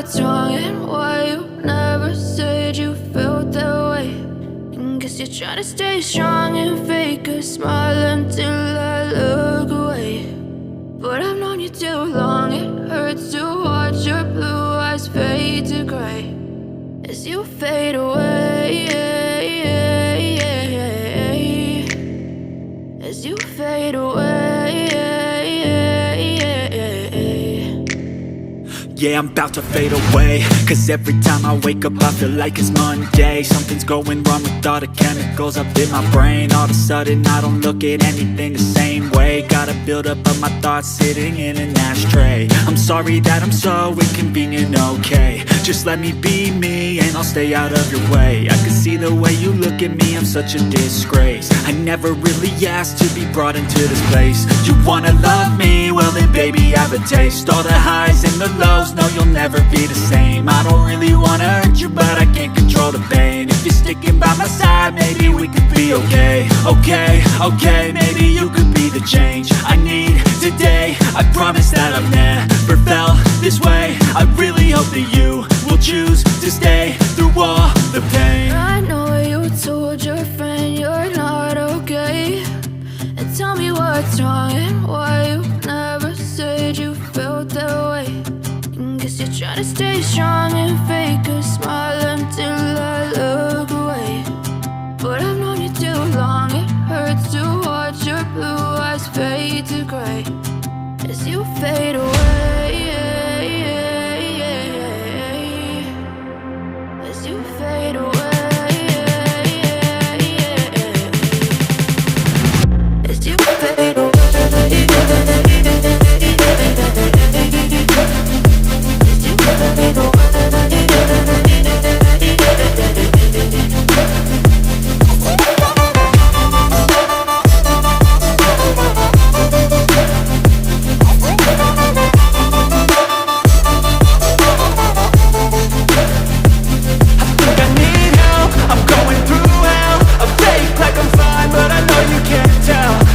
what's wrong and why you never said you felt that way. And guess you're trying to stay strong and fake a smile until I look away. But I've known you too long, it hurts to watch your blue eyes fade to gray as you fade away, as you fade away. Yeah, I'm about to fade away, cause every time I wake up I feel like it's Monday. Something's going wrong with all the chemicals up in my brain. All of a sudden I don't look at anything the same way. Got a buildup of my thoughts sitting in an ashtray. I'm sorry that I'm so inconvenient, okay. Just let me be me and I'll stay out of your way. I can see the way you look at me, I'm such a disgrace. I never really asked to be brought into this place. You wanna love me? Well then baby have a taste. All the highs and the lows, no, you'll never be the same. I don't really wanna hurt you, but I can't control the pain. If you're sticking by my side, maybe we could be okay. Okay, maybe you could be the change I need today. I promise that I've never felt this way. I really hope that you will choose to stay through all the pain. I know you told your friend you're not okay, and tell me what's wrong and why you never said you felt that way. Guess you're trying to stay strong and fake a smile until I look away. But I've known you too long, it hurts to watch your blue eyes fade to gray as you fade away, as you fade away, as you fade away.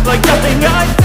Like nothing I've